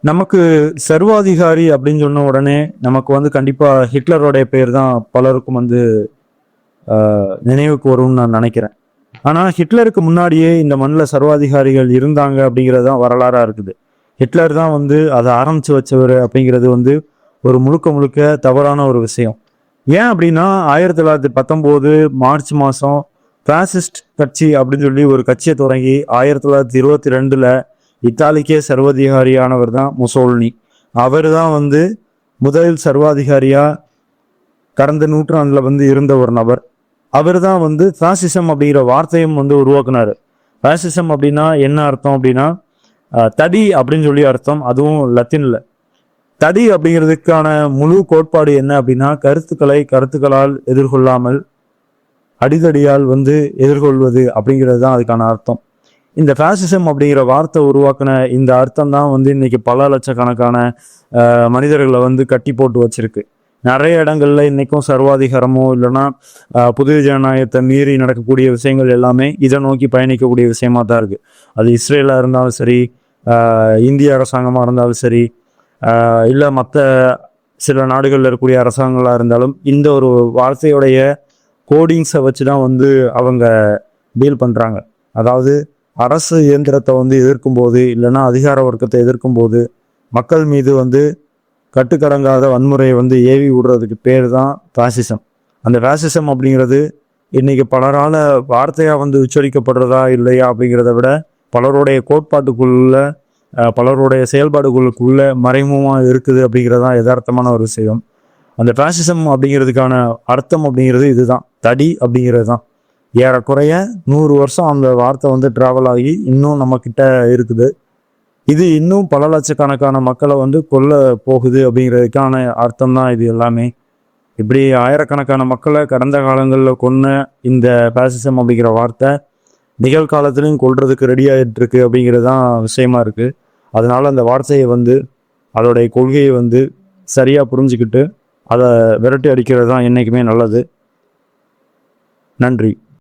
நமக்கு சர்வாதிகாரி அப்படின்னு சொன்ன உடனே நமக்கு கண்டிப்பா ஹிட்லருடைய பேர் தான் பலருக்கும் நினைவுக்கு வரும்னு நான் நினைக்கிறேன். ஆனா ஹிட்லருக்கு முன்னாடியே இந்த மண்ணில் சர்வாதிகாரிகள் இருந்தாங்க அப்படிங்கிறது தான் வரலாறா இருக்குது. ஹிட்லர் தான் அதை ஆரம்பிச்சு வச்சவர் அப்படிங்கிறது ஒரு முழுக்க முழுக்க தவறான ஒரு விஷயம். ஏன் அப்படின்னா 1919 மார்ச் மாதம் பாசிஸ்ட் கட்சி அப்படின்னு சொல்லி ஒரு கட்சியை தொடங்கி 1922 இத்தாலிக்கே சர்வாதிகாரியானவர் தான் முசோலினி. அவர் தான் முதல் சர்வாதிகாரியா கடந்த நூற்றாண்டுல இருந்த ஒரு நபர். அவர் தான் பாசிசம் அப்படிங்கிற வார்த்தையும் உருவாக்குனாரு. பாசிசம் அப்படின்னா என்ன அர்த்தம் அப்படின்னா தடி அப்படின்னு சொல்லி அர்த்தம். அதுவும் லத்தீன்ல. தடி அப்படிங்கிறதுக்கான முழு கோட்பாடு என்ன அப்படின்னா கருத்துக்களால் எதிர்கொள்ளாமல் அடிதடியால் எதிர்கொள்வது அப்படிங்கிறது தான் அதுக்கான அர்த்தம். இந்த பாசிசம் அப்படிங்கிற வார்த்தை உருவாக்குன இந்த அர்த்தம் தான் இன்னைக்கு பல லட்சக்கணக்கான மனிதர்களை கட்டி போட்டு வச்சிருக்கு. நிறைய இடங்கள்ல இன்னைக்கும் சர்வாதிகாரமோ இல்லைன்னா புதிய ஜனநாயகத்தை மீறி நடக்கக்கூடிய விஷயங்கள் எல்லாமே இதை நோக்கி பயணிக்கக்கூடிய விஷயமா தான் இருக்கு. அது இஸ்ரேலா இருந்தாலும் சரி, இந்திய அரசாங்கமா இருந்தாலும் சரி, இல்லை மற்ற சில நாடுகளில் இருக்கக்கூடிய அரசாங்கங்களா இருந்தாலும் இந்த ஒரு வார்த்தையுடைய கோடிங்ஸை வச்சு தான் அவங்க டீல் பண்றாங்க. அதாவது அரசு இயந்திரத்தை எதிர்க்கும் போது இல்லைன்னா அதிகார வர்க்கத்தை எதிர்க்கும் போது மக்கள் மீது கட்டுக்கடங்காத வன்முறையை ஏவி விடுறதுக்கு பேர் தான் பாசிசம். அந்த பாசிசம் அப்படிங்கிறது இன்னைக்கு பலரால வார்த்தையா உச்சரிக்கப்படுறதா இல்லையா அப்படிங்கிறத விட பலருடைய கோட்பாட்டுக்குள்ள பலருடைய செயல்பாடுகளுக்குள்ள மறைமுகமா இருக்குது அப்படிங்கிறதான் யதார்த்தமான ஒரு விஷயம். அந்த பாசிசம் அப்படிங்கிறதுக்கான அர்த்தம் அப்படிங்கிறது இதுதான், தடி அப்படிங்கிறது தான். ஏறக்குறைய 100 வருஷம் அந்த வார்த்தை டிராவல் ஆகி இன்னும் நம்ம கிட்ட இருக்குது. இது இன்னும் பல லட்சக்கணக்கான மக்களை கொல்ல போகுது அப்படிங்கிறதுக்கான அர்த்தம் தான் இது எல்லாமே. இப்படி ஆயிரக்கணக்கான மக்களை கடந்த காலங்களில் கொன்ன இந்த பாசிசம் அப்படிங்கிற வார்த்தை நிகழ்காலத்திலையும் கொல்றதுக்கு ரெடி ஆகிட்டு இருக்கு அப்படிங்கிறது தான் விஷயமா இருக்கு. அதனால அந்த வார்த்தையை அதோடைய கொள்கையை சரியா புரிஞ்சுக்கிட்டு அதை விரட்டி அடிக்கிறது தான் என்னைக்குமே நல்லது. நன்றி.